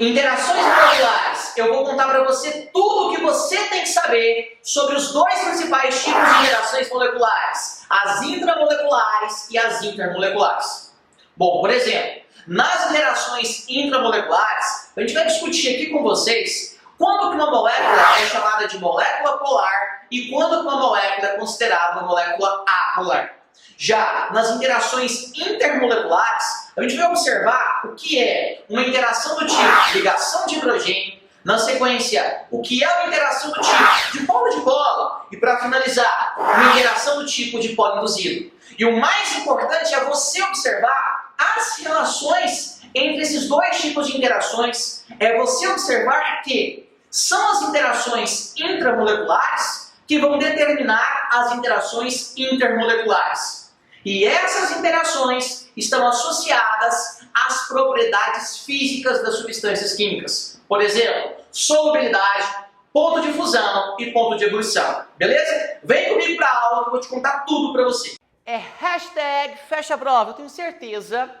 Interações moleculares. Eu vou contar para você tudo o que você tem que saber sobre os dois principais tipos de interações moleculares, as intramoleculares e as intermoleculares. Bom, por exemplo, nas interações intramoleculares, a gente vai discutir aqui com vocês quando que uma molécula é chamada de molécula polar e quando que uma molécula é considerada uma molécula apolar. Já nas interações intermoleculares, a gente vai observar o que é uma interação do tipo ligação de hidrogênio, na sequência, o que é uma interação do tipo de polo de polo e, para finalizar, uma interação do tipo de polo induzido. E o mais importante é você observar as relações entre esses dois tipos de interações, é você observar que são as interações intramoleculares que vão determinar as interações intermoleculares. E essas interações estão associadas às propriedades físicas das substâncias químicas. Por exemplo, solubilidade, ponto de fusão e ponto de ebulição. Beleza? Vem comigo para a aula que eu vou te contar tudo para você. É hashtag fecha a prova. Eu tenho certeza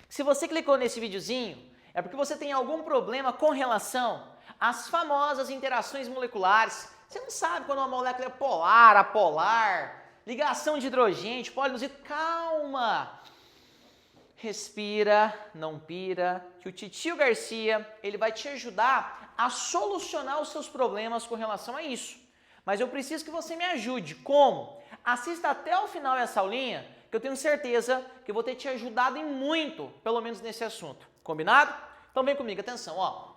que se você clicou nesse videozinho, é porque você tem algum problema com relação às famosas interações moleculares. Você não sabe quando uma molécula é polar, apolar, ligação de hidrogênio, polo induzido. Calma! Respira, não pira, que o Titio Garcia ele vai te ajudar a solucionar os seus problemas com relação a isso. Mas eu preciso que você me ajude. Como? Assista até o final essa aulinha, que eu tenho certeza que eu vou ter te ajudado em muito, pelo menos nesse assunto. Combinado? Então vem comigo, atenção, ó.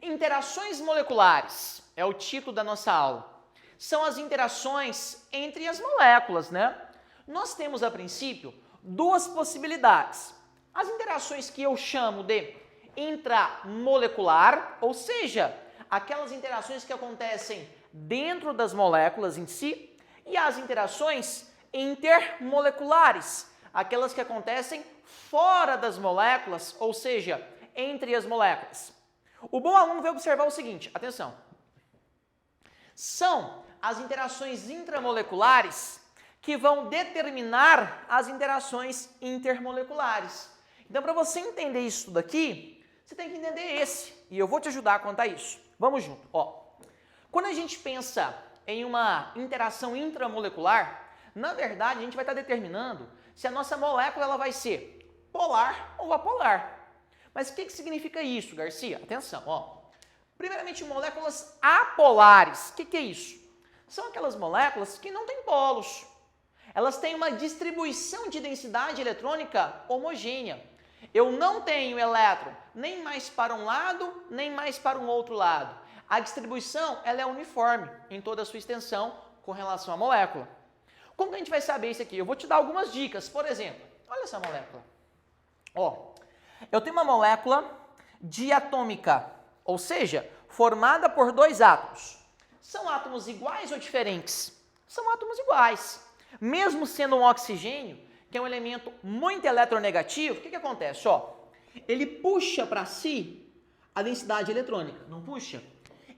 Interações moleculares é o título da nossa aula. São as interações entre as moléculas, né? Nós temos, a princípio, duas possibilidades. As interações que eu chamo de intramolecular, ou seja, aquelas interações que acontecem dentro das moléculas em si, e as interações intermoleculares, aquelas que acontecem fora das moléculas, ou seja, entre as moléculas. O bom aluno vai observar o seguinte, atenção, são as interações intramoleculares que vão determinar as interações intermoleculares. Então, para você entender isso daqui, você tem que entender esse, e eu vou te ajudar quanto a isso. Vamos junto, ó. Quando a gente pensa em uma interação intramolecular, na verdade, a gente vai estar determinando se a nossa molécula ela vai ser polar ou apolar. Mas o que significa isso, Garcia? Atenção, ó. Primeiramente, moléculas apolares. O que é isso? São aquelas moléculas que não têm polos. Elas têm uma distribuição de densidade eletrônica homogênea. Eu não tenho elétron nem mais para um lado, nem mais para um outro lado. A distribuição ela é uniforme em toda a sua extensão com relação à molécula. Como que a gente vai saber isso aqui? Eu vou te dar algumas dicas. Por exemplo, olha essa molécula. Ó, eu tenho uma molécula diatômica, ou seja, formada por dois átomos. São átomos iguais ou diferentes? São átomos iguais. Mesmo sendo um oxigênio, que é um elemento muito eletronegativo, o que acontece? Ó, ele puxa para si a densidade eletrônica, não puxa?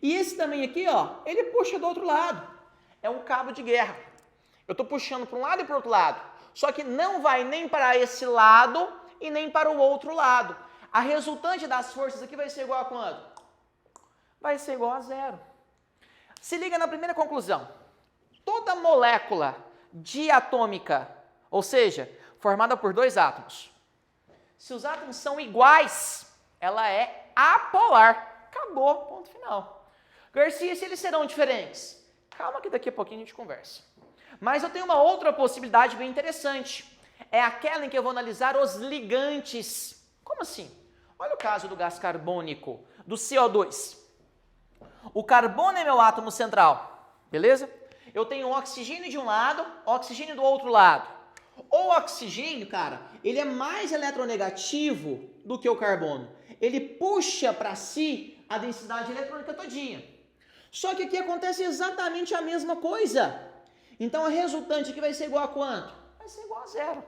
E esse também aqui, ó, ele puxa do outro lado. É um cabo de guerra. Eu estou puxando para um lado e para o outro lado. Só que não vai nem para esse lado e nem para o outro lado. A resultante das forças aqui vai ser igual a quanto? Vai ser igual a zero. Se liga na primeira conclusão. Toda molécula diatômica, ou seja, formada por dois átomos, se os átomos são iguais, ela é apolar. Acabou, ponto final. Garcia, se eles serão diferentes? Calma que daqui a pouquinho a gente conversa. Mas eu tenho uma outra possibilidade bem interessante. É aquela em que eu vou analisar os ligantes. Como assim? Olha o caso do gás carbônico, do CO2. O carbono é meu átomo central, beleza? Eu tenho oxigênio de um lado, oxigênio do outro lado. O oxigênio, cara, ele é mais eletronegativo do que o carbono. Ele puxa para si a densidade eletrônica todinha. Só que aqui acontece exatamente a mesma coisa. Então a resultante aqui vai ser igual a quanto? Vai ser igual a zero.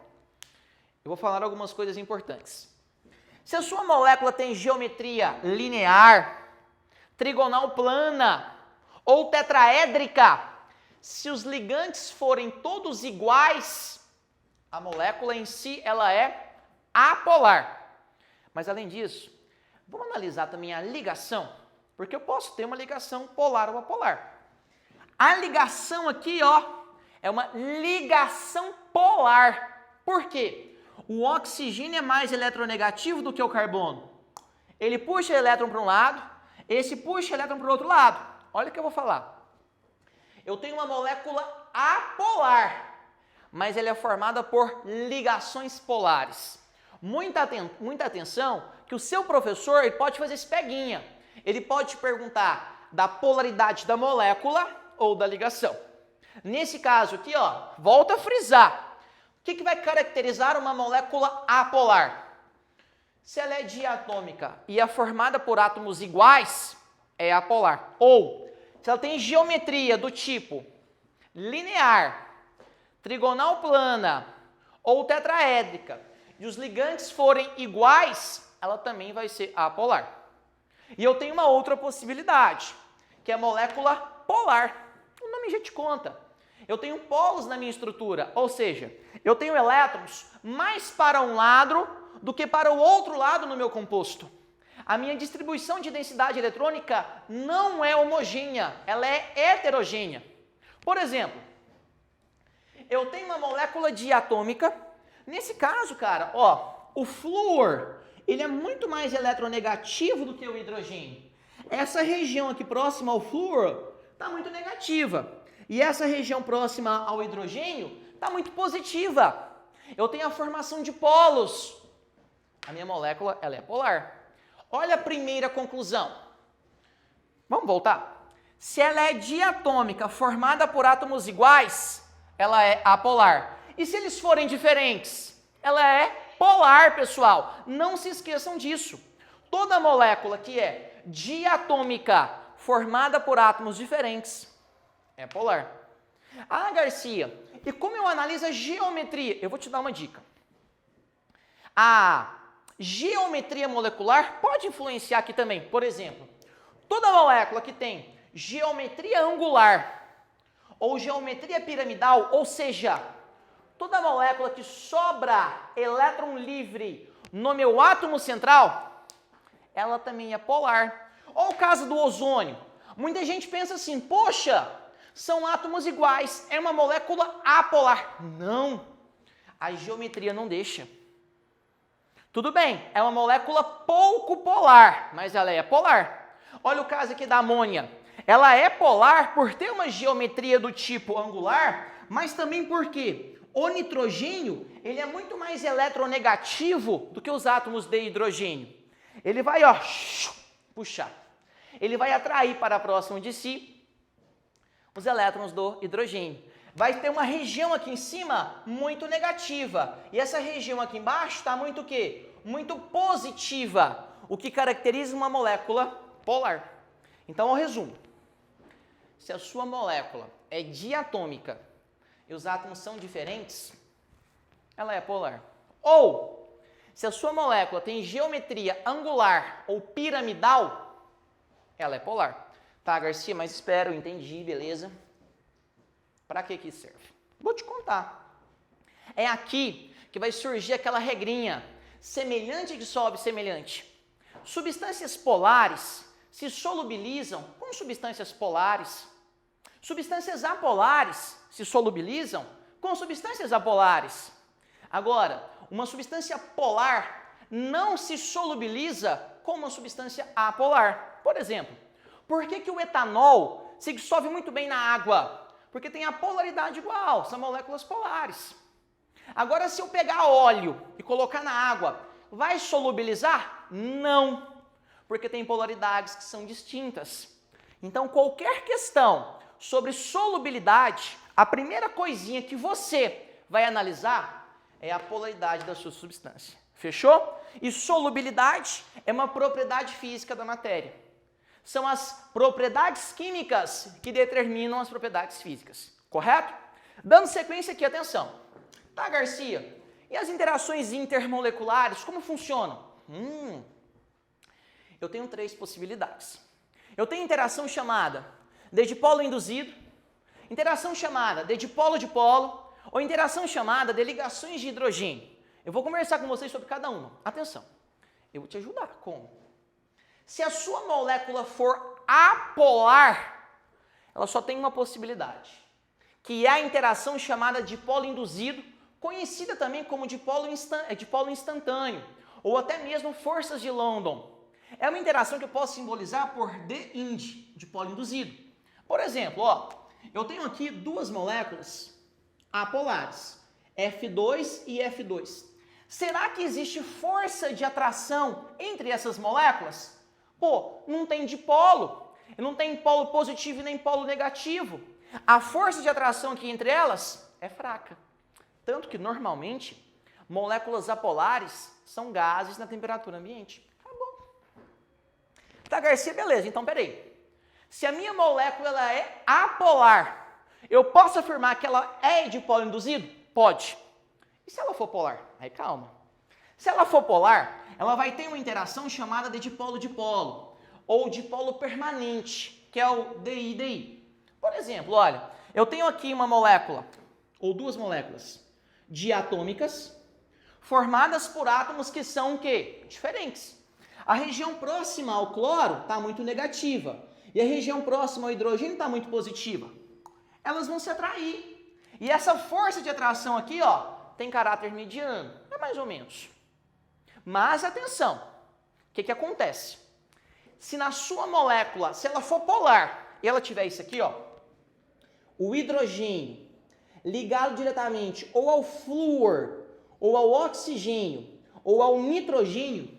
Eu vou falar algumas coisas importantes. Se a sua molécula tem geometria linear, trigonal plana ou tetraédrica, se os ligantes forem todos iguais, a molécula em si ela é apolar. Mas além disso, Vamos analisar também a ligação, porque eu posso ter uma ligação polar ou apolar. A ligação aqui, ó, é uma ligação polar. Por quê? O oxigênio é mais eletronegativo do que o carbono. Ele puxa elétron para um lado, esse puxa elétron para o outro lado. Olha o que eu vou falar. Eu tenho uma molécula apolar, mas ela é formada por ligações polares. Muita atenção que o seu professor ele pode fazer esse peguinha. Ele pode te perguntar da polaridade da molécula ou da ligação. Nesse caso aqui, ó, volta a frisar. O que vai caracterizar uma molécula apolar? Se ela é diatômica e é formada por átomos iguais, é apolar. Ou, se ela tem geometria do tipo linear, trigonal plana ou tetraédrica, e os ligantes forem iguais, ela também vai ser apolar. E eu tenho uma outra possibilidade, que é a molécula polar. O nome já te conta. Eu tenho polos na minha estrutura, ou seja, eu tenho elétrons mais para um lado do que para o outro lado no meu composto. A minha distribuição de densidade eletrônica não é homogênea, ela é heterogênea. Por exemplo, eu tenho uma molécula diatômica. Nesse caso, cara, ó, o flúor, ele é muito mais eletronegativo do que o hidrogênio. Essa região aqui próxima ao flúor está muito negativa. E essa região próxima ao hidrogênio está muito positiva. Eu tenho a formação de polos. A minha molécula, ela é polar. Olha a primeira conclusão. Vamos voltar? Se ela é diatômica, formada por átomos iguais, ela é apolar. E se eles forem diferentes? Ela é polar, pessoal. Não se esqueçam disso. Toda molécula que é diatômica, formada por átomos diferentes, é polar. Ah, Garcia, e como eu analiso a geometria? Eu vou te dar uma dica. A geometria molecular pode influenciar aqui também. Por exemplo, toda molécula que tem geometria angular ou geometria piramidal, ou seja, toda molécula que sobra elétron livre no meu átomo central, ela também é polar. Ou o caso do ozônio. Muita gente pensa assim, poxa, são átomos iguais, é uma molécula apolar. Não, a geometria não deixa. Tudo bem, é uma molécula pouco polar, mas ela é polar. Olha o caso aqui da amônia. Ela é polar por ter uma geometria do tipo angular, mas também porque o nitrogênio ele é muito mais eletronegativo do que os átomos de hidrogênio. Ele vai, ó, puxar. Ele vai atrair para próximo de si os elétrons do hidrogênio. Vai ter uma região aqui em cima muito negativa. E essa região aqui embaixo está muito o quê? Muito positiva. O que caracteriza uma molécula polar. Então, ao resumo. Se a sua molécula é diatômica e os átomos são diferentes, ela é polar. Ou, se a sua molécula tem geometria angular ou piramidal, ela é polar. Tá, Garcia, mas espera, eu entendi, beleza? Para que serve? Vou te contar. É aqui que vai surgir aquela regrinha, semelhante que sobe semelhante. Substâncias polares se solubilizam com substâncias polares. Substâncias apolares se solubilizam com substâncias apolares. Agora, uma substância polar não se solubiliza com uma substância apolar. Por exemplo, por que o etanol se dissolve muito bem na água? Porque tem a polaridade igual, são moléculas polares. Agora, se eu pegar óleo e colocar na água, vai solubilizar? Não, porque tem polaridades que são distintas. Então, qualquer questão sobre solubilidade, a primeira coisinha que você vai analisar é a polaridade da sua substância. Fechou? E solubilidade é uma propriedade física da matéria. São as propriedades químicas que determinam as propriedades físicas, correto? Dando sequência aqui, atenção. Tá, Garcia, e as interações intermoleculares, como funcionam? Eu tenho 3 possibilidades. Eu tenho interação chamada de dipolo induzido, interação chamada de dipolo-dipolo, ou interação chamada de ligações de hidrogênio. Eu vou conversar com vocês sobre cada uma. Atenção, eu vou te ajudar. Como? Se a sua molécula for apolar, ela só tem uma possibilidade, que é a interação chamada dipolo induzido, conhecida também como dipolo instantâneo, ou até mesmo forças de London. É uma interação que eu posso simbolizar por D-ind, dipolo induzido. Por exemplo, ó, eu tenho aqui duas moléculas apolares, F2 e F2. Será que existe força de atração entre essas moléculas? Pô, não tem dipolo, não tem polo positivo e nem polo negativo. A força de atração aqui entre elas é fraca. Tanto que, normalmente, moléculas apolares são gases na temperatura ambiente. Acabou. Tá, Garcia, beleza. Então, peraí. Se a minha molécula ela é apolar, eu posso afirmar que ela é dipolo induzido? Pode. E se ela for polar? Aí, calma. Se ela for polar, ela vai ter uma interação chamada de dipolo-dipolo, ou dipolo permanente, que é o DI-DI. Por exemplo, olha, eu tenho aqui uma molécula, ou duas moléculas, diatômicas, formadas por átomos que são o quê? Diferentes. A região próxima ao cloro está muito negativa, e a região próxima ao hidrogênio está muito positiva. Elas vão se atrair. E essa força de atração aqui, ó, tem caráter mediano, é mais ou menos. Mas atenção, o que acontece? Se na sua molécula, se ela for polar, e ela tiver isso aqui, ó, o hidrogênio ligado diretamente ou ao flúor, ou ao oxigênio, ou ao nitrogênio,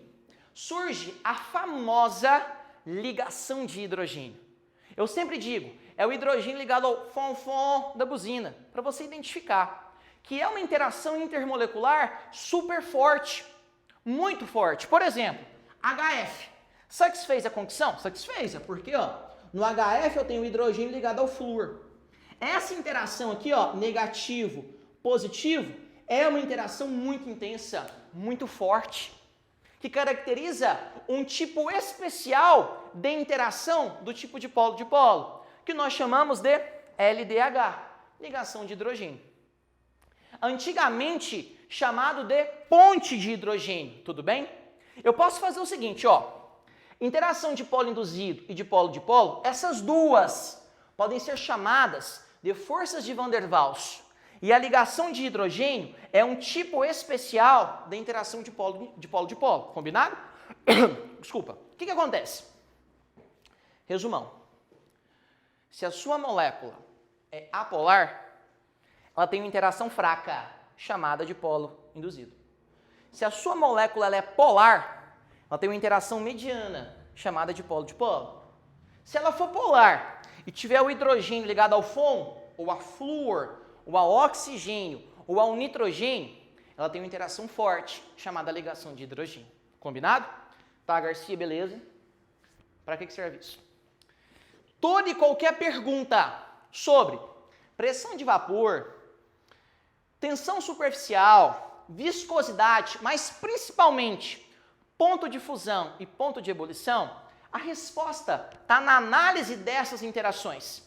surge a famosa ligação de hidrogênio. Eu sempre digo, é o hidrogênio ligado ao fom-fom da buzina, para você identificar, que é uma interação intermolecular super forte, muito forte. Por exemplo, HF. Satisfez a condição? Satisfez, porque ó, no HF eu tenho o hidrogênio ligado ao flúor. Essa interação aqui, ó, negativo, positivo, é uma interação muito intensa, muito forte, que caracteriza um tipo especial de interação do tipo dipolo-dipolo, que nós chamamos de LDH, ligação de hidrogênio. Antigamente chamado de ponte de hidrogênio, tudo bem? Eu posso fazer o seguinte, ó, interação dipolo induzido e dipolo-dipolo, essas duas podem ser chamadas de forças de Van der Waals. E a ligação de hidrogênio é um tipo especial da interação dipolo-dipolo, combinado? Desculpa. O que acontece? Resumão. Se a sua molécula é apolar, ela tem uma interação fraca, chamada de polo induzido. Se a sua molécula ela é polar, ela tem uma interação mediana, chamada de polo-dipolo. Se ela for polar e tiver o hidrogênio ligado ao FON, ou a flúor, ou ao oxigênio, ou ao nitrogênio, ela tem uma interação forte, chamada ligação de hidrogênio. Combinado? Tá, Garcia, beleza? Para que serve isso? Toda e qualquer pergunta sobre pressão de vapor, tensão superficial, viscosidade, mas principalmente ponto de fusão e ponto de ebulição, a resposta está na análise dessas interações.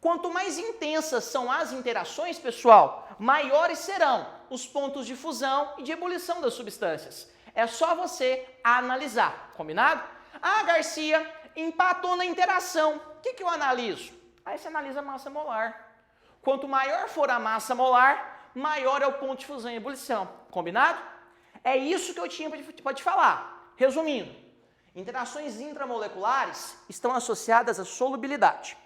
Quanto mais intensas são as interações, pessoal, maiores serão os pontos de fusão e de ebulição das substâncias. É só você analisar, combinado? Ah, Garcia, empatou na interação. O que eu analiso? Aí você analisa a massa molar. Quanto maior for a massa molar, maior é o ponto de fusão e ebulição. Combinado? É isso que eu tinha para te falar. Resumindo, interações intramoleculares estão associadas à solubilidade.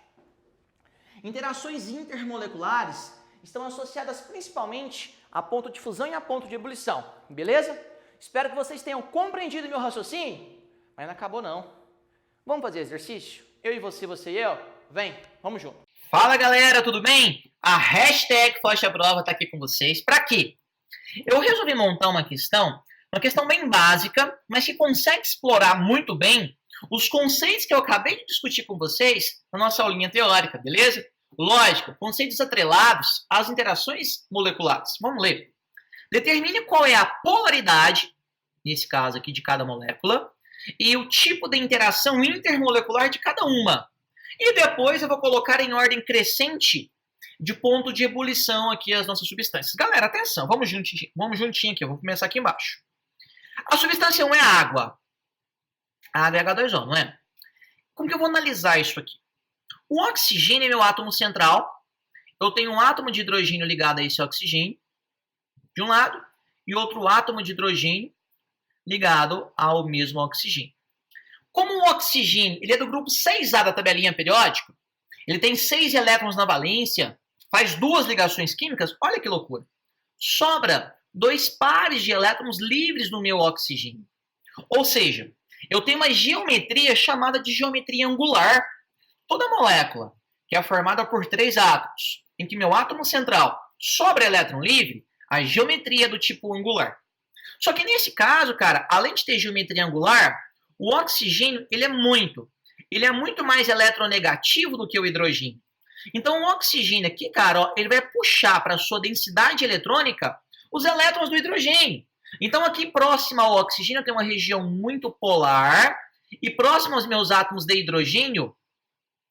Interações intermoleculares estão associadas principalmente a ponto de fusão e a ponto de ebulição. Beleza? Espero que vocês tenham compreendido meu raciocínio, mas não acabou não. Vamos fazer exercício? Eu e você e eu? Vem, vamos junto. Fala galera, tudo bem? A hashtag Forte a Prova está aqui com vocês. Para quê? Eu resolvi montar uma questão bem básica, mas que consegue explorar muito bem os conceitos que eu acabei de discutir com vocês na nossa aulinha teórica, beleza? Lógico, conceitos atrelados às interações moleculares. Vamos ler. Determine qual é a polaridade, nesse caso aqui, de cada molécula, e o tipo de interação intermolecular de cada uma. E depois eu vou colocar em ordem crescente de ponto de ebulição aqui as nossas substâncias. Galera, atenção, vamos juntinho aqui, eu vou começar aqui embaixo. A substância 1 é a água. A água é H2O, não é? Como que eu vou analisar isso aqui? O oxigênio é meu átomo central. Eu tenho um átomo de hidrogênio ligado a esse oxigênio, de um lado, e outro átomo de hidrogênio ligado ao mesmo oxigênio. Como o oxigênio ele é do grupo 6A da tabelinha periódica, ele tem 6 elétrons na valência, faz 2 ligações químicas, olha que loucura. Sobra 2 pares de elétrons livres no meu oxigênio. Ou seja, eu tenho uma geometria chamada de geometria angular. Toda molécula que é formada por 3 átomos, em que meu átomo central sobra elétron livre, a geometria é do tipo angular. Só que nesse caso, cara, além de ter geometria angular, o oxigênio ele é muito mais eletronegativo do que o hidrogênio. Então o oxigênio aqui, cara, ó, ele vai puxar para a sua densidade eletrônica os elétrons do hidrogênio. Então aqui próximo ao oxigênio tem uma região muito polar e próximo aos meus átomos de hidrogênio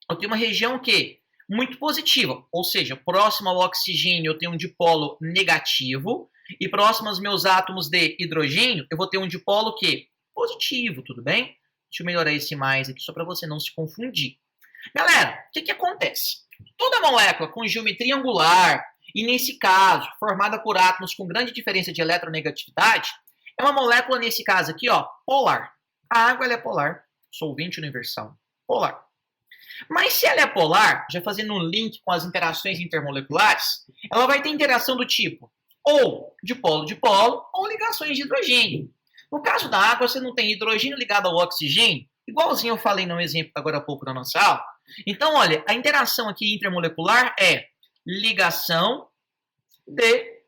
eu tenho uma região que muito positiva, ou seja, próximo ao oxigênio eu tenho um dipolo negativo e próximo aos meus átomos de hidrogênio eu vou ter um dipolo que positivo, tudo bem? Deixa eu melhorar esse mais aqui só para você não se confundir. Galera, o que acontece? Toda molécula com geometria angular, e nesse caso, formada por átomos com grande diferença de eletronegatividade, é uma molécula, nesse caso aqui, ó, polar. A água ela é polar, solvente universal, polar. Mas se ela é polar, já fazendo um link com as interações intermoleculares, ela vai ter interação do tipo ou dipolo, ou ligações de hidrogênio. No caso da água, você não tem hidrogênio ligado ao oxigênio, igualzinho eu falei no exemplo agora há pouco da nossa aula. Então, olha, a interação aqui intermolecular é ligação de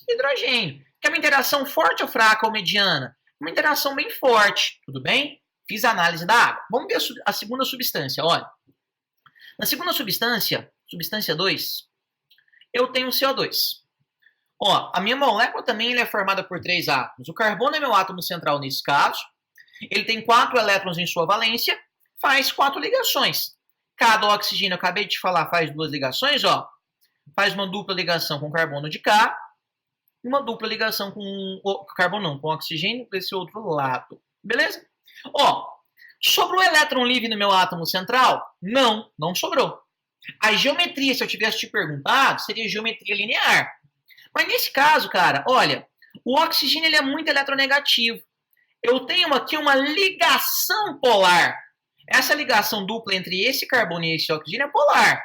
hidrogênio. Que é uma interação forte ou fraca ou mediana? Uma interação bem forte, tudo bem? Fiz a análise da água. Vamos ver a segunda substância, olha. Na segunda substância, substância 2, eu tenho o CO2. Ó, a minha molécula também é formada por 3 átomos. O carbono é meu átomo central nesse caso. Ele tem 4 elétrons em sua valência, faz 4 ligações. Cada oxigênio, eu acabei de falar, faz 2 ligações, ó. Faz uma dupla ligação com carbono de cá e uma dupla ligação com carbono não, com oxigênio desse outro lado. Beleza? Ó, sobrou elétron livre no meu átomo central? Não, não sobrou. A geometria, se eu tivesse te perguntado, seria geometria linear. Mas nesse caso, cara, olha, o oxigênio ele é muito eletronegativo. Eu tenho aqui uma ligação polar. Essa ligação dupla entre esse carbono e esse oxigênio é polar.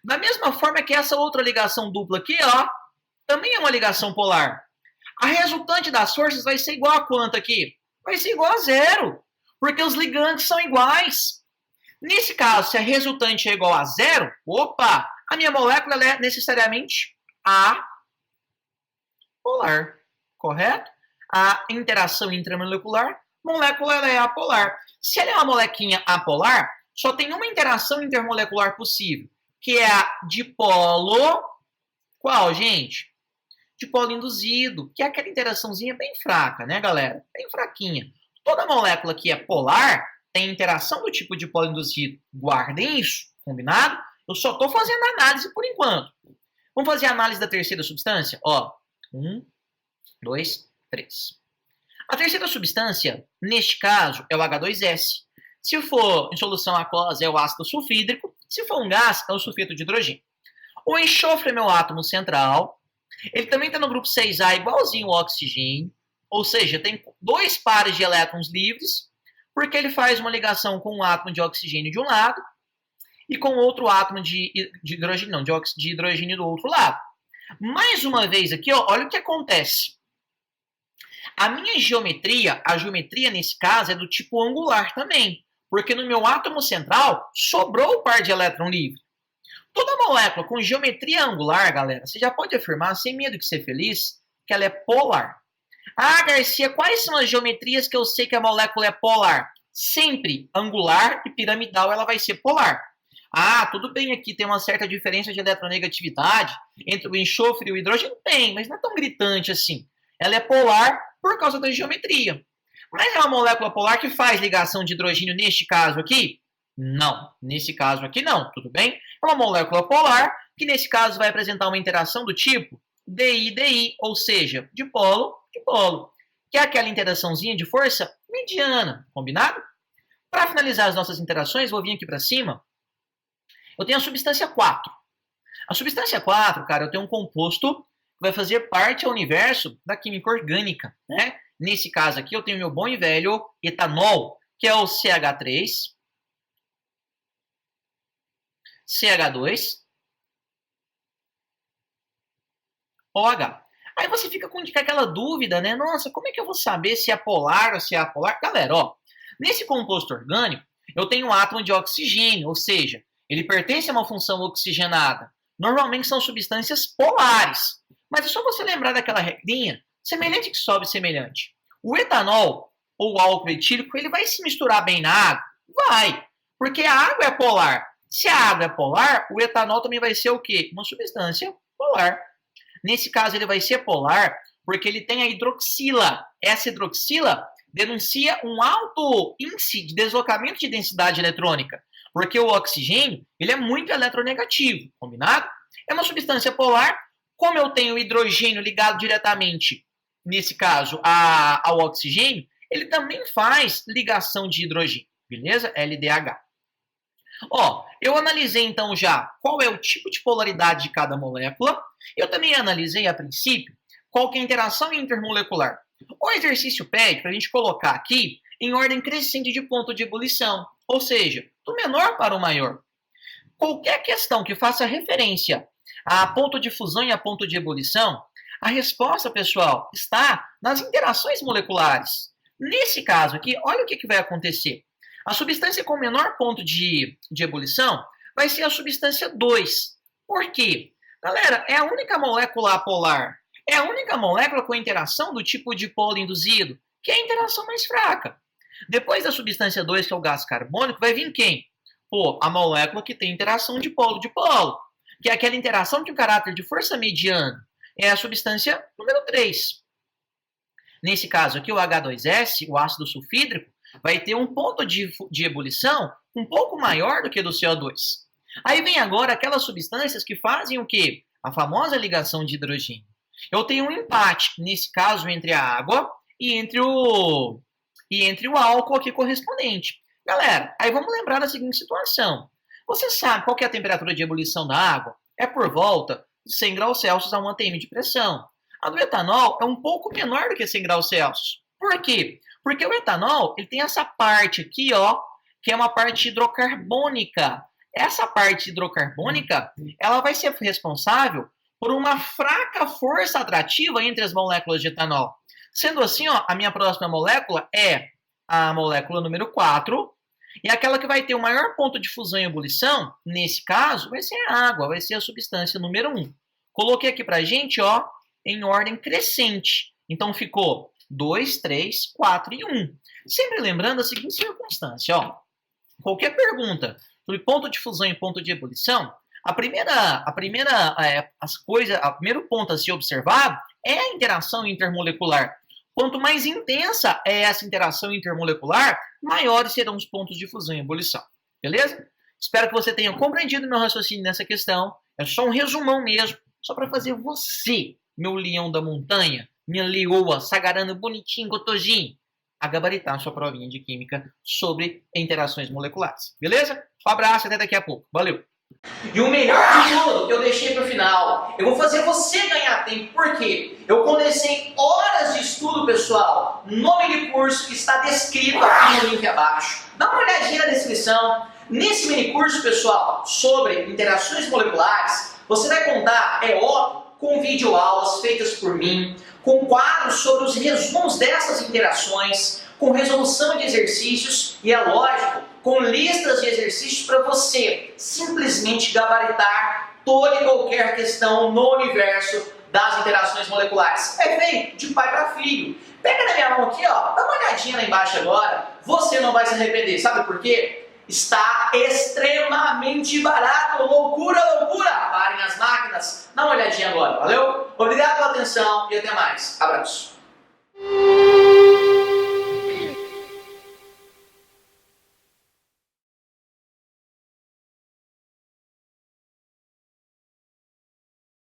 Da mesma forma que essa outra ligação dupla aqui, ó, também é uma ligação polar. A resultante das forças vai ser igual a quanto aqui? Vai ser igual a 0, porque os ligantes são iguais. Nesse caso, se a resultante é igual a 0, opa, a minha molécula ela é necessariamente apolar, correto? A interação intramolecular, molécula ela é apolar. Se ela é uma molequinha apolar, só tem uma interação intermolecular possível, que é a dipolo, qual, gente? Dipolo induzido, que é aquela interaçãozinha bem fraca, né, galera? Bem fraquinha. Toda molécula que é polar tem interação do tipo dipolo induzido. Guardem isso, combinado? Eu só estou fazendo análise por enquanto. Vamos fazer a análise da terceira substância? Ó, 1, 2, 3. A terceira substância, neste caso, é o H2S. Se for em solução aquosa, é o ácido sulfídrico. Se for um gás, é o sulfeto de hidrogênio. O enxofre é meu átomo central. Ele também está no grupo 6A, igualzinho ao oxigênio. Ou seja, tem 2 pares de elétrons livres, porque ele faz uma ligação com um átomo de oxigênio de um lado e com outro átomo de hidrogênio, não, de hidrogênio do outro lado. Mais uma vez aqui, ó, olha o que acontece. A minha geometria, a geometria nesse caso é do tipo angular também, porque no meu átomo central sobrou o par de elétron livre. Toda molécula com geometria angular, galera, você já pode afirmar, sem medo de ser feliz, que ela é polar. Ah, Garcia, quais são as geometrias que eu sei que a molécula é polar? Sempre angular e piramidal ela vai ser polar. Ah, tudo bem, aqui tem uma certa diferença de eletronegatividade entre o enxofre e o hidrogênio? Tem, mas não é tão gritante assim. Ela é polar por causa da geometria. Mas é uma molécula polar que faz ligação de hidrogênio neste caso aqui? Não, nesse caso aqui não, tudo bem? É uma molécula polar que nesse caso vai apresentar uma interação do tipo DI-DI, ou seja, dipolo, dipolo, que é aquela interaçãozinha de força mediana, combinado? Para finalizar as nossas interações, vou vir aqui para cima. Eu tenho a substância 4. A substância 4, cara, eu tenho um composto que vai fazer parte ao universo da química orgânica, né? Nesse caso aqui, eu tenho meu bom e velho etanol, que é o CH3, CH2, OH. Aí você fica com aquela dúvida, né? Nossa, como é que eu vou saber se é polar ou se é apolar? Galera, ó, nesse composto orgânico, eu tenho um átomo de oxigênio, ou seja, ele pertence a uma função oxigenada. Normalmente são substâncias polares. Mas é só você lembrar daquela regrinha, semelhante que sobe semelhante. O etanol, ou o álcool etílico, ele vai se misturar bem na água? Vai, porque a água é polar. Se a água é polar, o etanol também vai ser o quê? Uma substância polar. Nesse caso, ele vai ser polar porque ele tem a hidroxila. Essa hidroxila denuncia um alto índice de deslocamento de densidade eletrônica, porque o oxigênio ele é muito eletronegativo, combinado? É uma substância polar, como eu tenho o hidrogênio ligado diretamente, nesse caso, ao oxigênio, ele também faz ligação de hidrogênio, beleza? LDH. Ó, eu analisei então já qual é o tipo de polaridade de cada molécula. Eu também analisei a princípio qual que é a interação intermolecular. O exercício pede para a gente colocar aqui em ordem crescente de ponto de ebulição, ou seja, do menor para o maior. Qualquer questão que faça referência a ponto de fusão e a ponto de ebulição, a resposta, pessoal, está nas interações moleculares. Nesse caso aqui, olha o que vai acontecer. A substância com menor ponto de ebulição vai ser a substância 2. Por quê? Galera, é a única molécula apolar. É a única molécula com interação do tipo dipolo induzido, que é a interação mais fraca. Depois da substância 2, que é o gás carbônico, vai vir quem? Pô, a molécula que tem interação dipolo-dipolo, que é aquela interação de um caráter de força mediano. É a substância número 3. Nesse caso aqui, o H2S, o ácido sulfídrico, vai ter um ponto de ebulição um pouco maior do que do CO2. Aí vem agora aquelas substâncias que fazem o quê? A famosa ligação de hidrogênio. Eu tenho um empate, nesse caso, entre a água e entre o álcool aqui correspondente. Galera, aí vamos lembrar da seguinte situação. Você sabe qual que é a temperatura de ebulição da água? É por volta de 100 graus Celsius a 1 atm de pressão. A do etanol é um pouco menor do que 100 graus Celsius. Por quê? Porque o etanol ele tem essa parte aqui, ó, que é uma parte hidrocarbônica. Essa parte hidrocarbônica, ela vai ser responsável por uma fraca força atrativa entre as moléculas de etanol. Sendo assim, ó, a minha próxima molécula é a molécula número 4, e aquela que vai ter o maior ponto de fusão e ebulição, nesse caso, vai ser a água, vai ser a substância número 1. Coloquei aqui pra gente, ó, em ordem crescente. Então ficou 2, 3, 4 e 1. Sempre lembrando a seguinte circunstância, ó. Qualquer pergunta sobre ponto de fusão e ponto de ebulição, o primeiro ponto a ser observado é a interação intermolecular. Quanto mais intensa é essa interação intermolecular, maiores serão os pontos de fusão e ebulição. Beleza? Espero que você tenha compreendido meu raciocínio nessa questão. É só um resumão mesmo, só para fazer você, meu leão da montanha, minha leoa, sagarana bonitinho, gotojinho, a gabaritar a sua provinha de química sobre interações moleculares. Beleza? Um abraço, até daqui a pouco. Valeu! E o melhor de tudo, eu deixei para o final. Eu vou fazer você ganhar tempo. Por quê? Eu condensei horas de estudo, pessoal. Nome de curso que está descrito aqui no link abaixo. Dá uma olhadinha na descrição. Nesse mini curso, pessoal, sobre interações moleculares, você vai contar, é óbvio, com videoaulas feitas por mim, com quadros sobre os resumos dessas interações, com resolução de exercícios e, é lógico, com listas de exercícios para você simplesmente gabaritar toda e qualquer questão no universo das interações moleculares. É feito de pai para filho. Pega na minha mão aqui, ó, dá uma olhadinha lá embaixo agora, você não vai se arrepender. Sabe por quê? Está extremamente barato. Loucura, loucura! Parem as máquinas. Dá uma olhadinha agora, valeu? Obrigado pela atenção e até mais. Abraço.